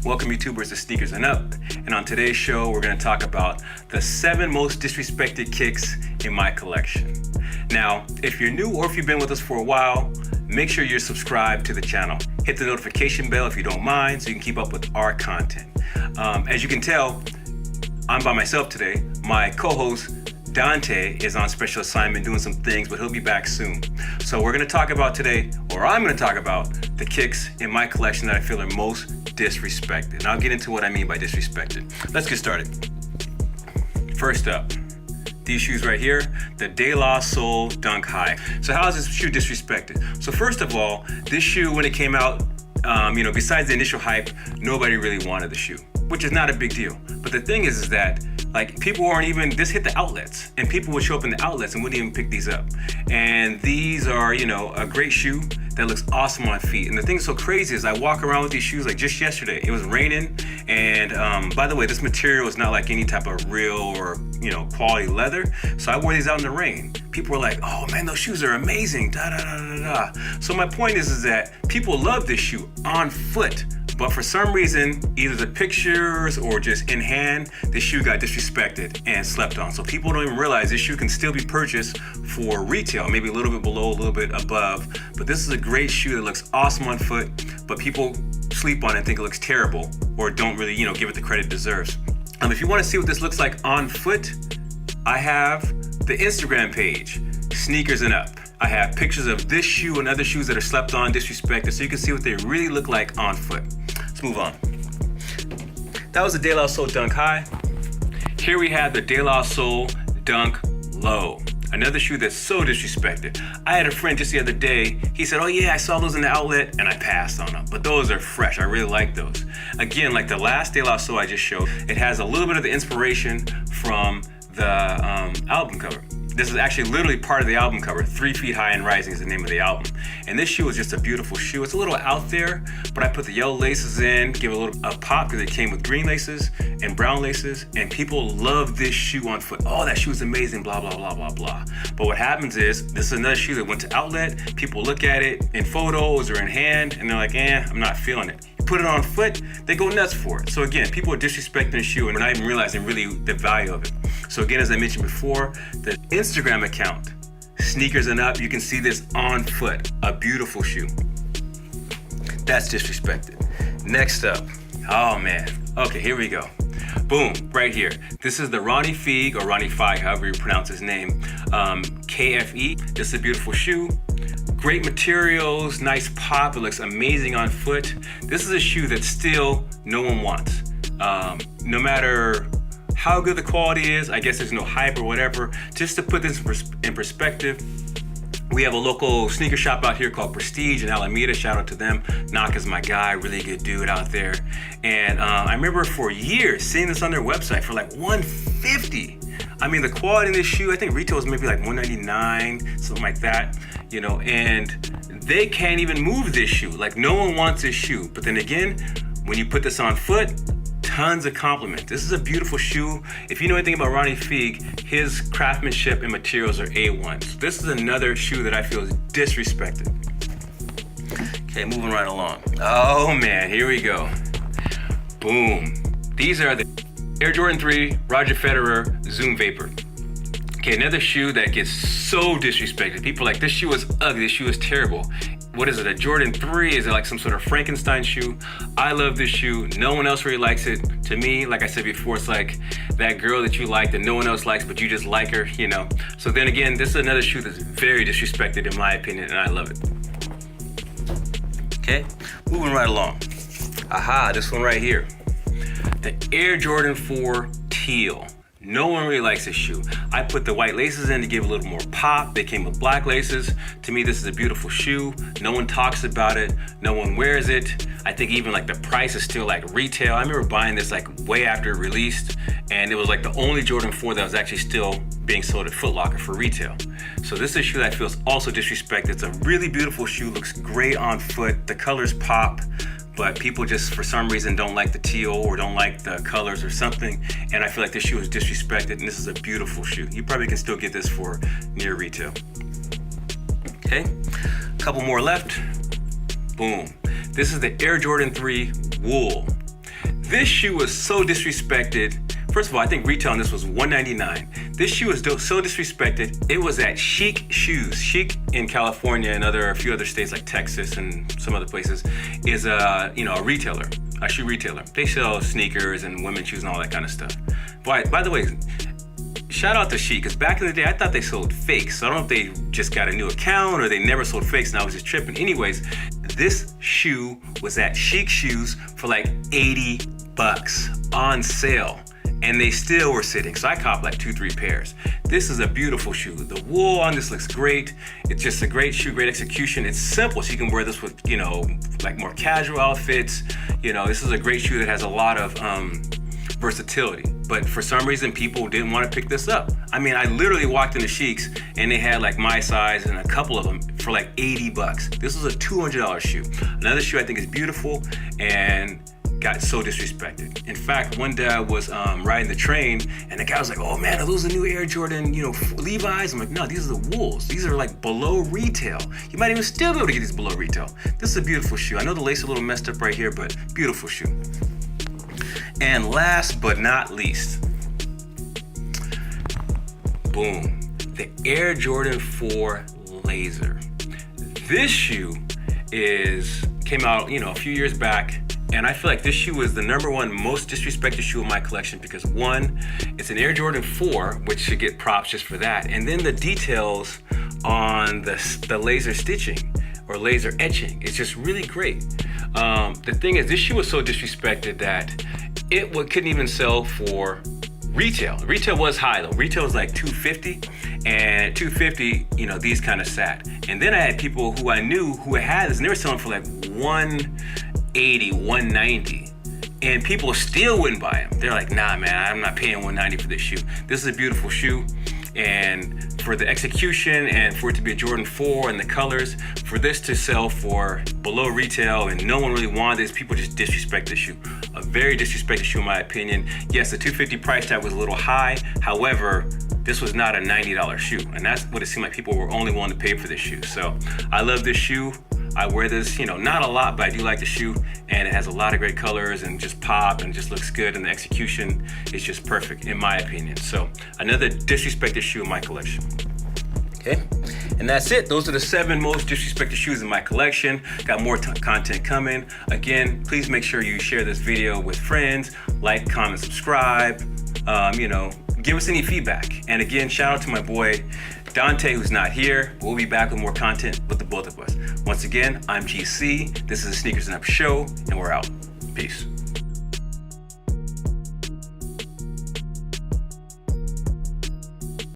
Welcome YouTubers to Sneakers and Up, and on today's show we're going to talk about the 7 most disrespected kicks in my collection. Now, if you're new or if you've been with us for a while, make sure you're subscribed to the channel. Hit the notification bell if you don't mind so you can keep up with our content. As you can tell, I'm by myself today. My co-host Dante is on special assignment doing some things, but he'll be back soon. So we're going to talk about today, or I'm going to talk about the kicks in my collection that I feel are most disrespected. And I'll get into what I mean by disrespected. Let's get started. First up, these shoes right here, the De La Soul Dunk High. So how is this shoe disrespected? So first of all, this shoe, when it came out, besides the initial hype, nobody really wanted the shoe, which is not a big deal. But the thing is that people weren't even, this hit the outlets, and people would show up in the outlets and wouldn't even pick these up. And these are, a great shoe that looks awesome on feet. And the thing so crazy is I walk around with these shoes like just yesterday. It was raining, and by the way, this material is not like any type of real or, quality leather. So I wore these out in the rain. People were like, oh man, those shoes are amazing, da da da da da. So my point is that people love this shoe on foot. But for some reason, either the pictures or just in hand, this shoe got disrespected and slept on. So people don't even realize this shoe can still be purchased for retail, maybe a little bit below, a little bit above. But this is a great shoe that looks awesome on foot, but people sleep on it and think it looks terrible or don't really, give it the credit it deserves. If you want to see what this looks like on foot, I have the Instagram page, Sneakers and Up. I have pictures of this shoe and other shoes that are slept on, disrespected, so you can see what they really look like on foot. Let's move on. That was the De La Soul Dunk High. Here we have the De La Soul Dunk Low. Another shoe that's so disrespected. I had a friend just the other day, he said, oh yeah, I saw those in the outlet, and I passed on them. But those are fresh, I really like those. Again, like the last De La Soul I just showed, it has a little bit of the inspiration from the album cover. This is actually literally part of the album cover. 3 Feet High and Rising is the name of the album. And this shoe is just a beautiful shoe. It's a little out there, but I put the yellow laces in, give it a pop because it came with green laces and brown laces, and people love this shoe on foot. Oh, that shoe is amazing, blah, blah, blah, blah, blah. But what happens is, this is another shoe that went to outlet, people look at it in photos or in hand, and they're like, I'm not feeling it. Put it on foot, they go nuts for it. So again, people are disrespecting the shoe and not even realizing really the value of it. So again, as I mentioned before, the Instagram account, Sneakers and Up, you can see this on foot, a beautiful shoe. That's disrespected. Next up, oh man, okay, here we go. Boom, right here. This is the Ronnie Fieg, or Ronnie Fieg, however you pronounce his name, KFE. This is a beautiful shoe. Great materials, nice pop, it looks amazing on foot. This is a shoe that still no one wants. No matter how good the quality is, I guess there's no hype or whatever. Just to put this in perspective, we have a local sneaker shop out here called Prestige in Alameda. Shout out to them. Knock is my guy, really good dude out there. And I remember for years seeing this on their website for like $150. I mean, the quality in this shoe, I think retail is maybe like $199, something like that, and they can't even move this shoe. Like, no one wants this shoe. But then again, when you put this on foot, tons of compliments. This is a beautiful shoe. If you know anything about Ronnie Fieg, his craftsmanship and materials are A1. So this is another shoe that I feel is disrespected. Okay, moving right along. Oh man, here we go. Boom. These are the Air Jordan 3 Roger Federer Zoom Vapor. Okay, another shoe that gets so disrespected. People are like, this shoe is ugly, this shoe is terrible. What is it, a Jordan 3? Is it like some sort of Frankenstein shoe? I love this shoe. No one else really likes it. To me, like I said before, it's like that girl that you like that no one else likes, but you just like her, So then again, this is another shoe that's very disrespected in my opinion, and I love it. Okay, moving right along. Aha, this one right here. The Air Jordan 4 Teal. No one really likes this shoe. I put the white laces in to give a little more pop. They came with black laces. To me, this is a beautiful shoe. No one talks about it. No one wears it. I think even like the price is still like retail. I remember buying this like way after it released, and it was like the only Jordan 4 that was actually still being sold at Foot Locker for retail. So this is a shoe that I feel is also disrespected. It's a really beautiful shoe, looks great on foot. The colors pop. But people just, for some reason, don't like the teal or don't like the colors or something. And I feel like this shoe is disrespected, and this is a beautiful shoe. You probably can still get this for near retail. Okay, a couple more left. Boom. This is the Air Jordan 3 Wool. This shoe was so disrespected. First of all, I think retail on this was $199. This shoe was so disrespected. It was at Chic Shoes. Chic in California and a few other states like Texas and some other places is a retailer, a shoe retailer. They sell sneakers and women's shoes and all that kind of stuff. By the way, shout out to Chic, because back in the day I thought they sold fakes. So I don't know if they just got a new account or they never sold fakes and I was just tripping. Anyways, this shoe was at Chic Shoes for like $80 on sale. And they still were sitting. So I copped like 2-3 pairs. This is a beautiful shoe. The wool on this looks great. It's just a great shoe, great execution. It's simple, so you can wear this with, like more casual outfits. This is a great shoe that has a lot of versatility. But for some reason, people didn't want to pick this up. I mean, I literally walked into Chic's and they had like my size and a couple of them for like $80. This was a $200 shoe. Another shoe I think is beautiful and got so disrespected. In fact, one day I was riding the train and the guy was like, "Oh man, are those the new Air Jordan, Levi's?" I'm like, "No, these are the Wools. These are like below retail. You might even still be able to get these below retail." This is a beautiful shoe. I know the lace is a little messed up right here, but beautiful shoe. And last but not least, boom, the Air Jordan 4 Laser. This shoe came out, a few years back. And I feel like this shoe is the #1 most disrespected shoe in my collection because one, it's an Air Jordan 4, which should get props just for that. And then the details on the laser stitching or laser etching is just really great. The thing is, this shoe was so disrespected that it couldn't even sell for retail. Retail was high though. Retail was like $250, and at $250, these kind of sat. And then I had people who I knew who had this, and they were selling for like $180, $190, and people still wouldn't buy them. They're like, "Nah, man, I'm not paying $190 for this shoe." This is a beautiful shoe, and for the execution and for it to be a Jordan 4 and the colors, for this to sell for below retail and no one really wanted this, people just disrespect the shoe. A very disrespected shoe in my opinion. Yes, the $250 price tag was a little high. However, this was not a $90 shoe, and that's what it seemed like people were only willing to pay for this shoe. So I love this shoe. I wear this, not a lot, but I do like the shoe, and it has a lot of great colors and just pop and just looks good, and the execution is just perfect in my opinion. So another disrespected shoe in my collection. Okay, and that's it. Those are the 7 most disrespected shoes in my collection. Got more content coming. Again, please make sure you share this video with friends, like, comment, subscribe, give us any feedback. And again, shout out to my boy Dante, who's not here. We'll be back with more content with the both of us. Once again, I'm GC. This is the Sneakers and Up Show, and we're out. Peace.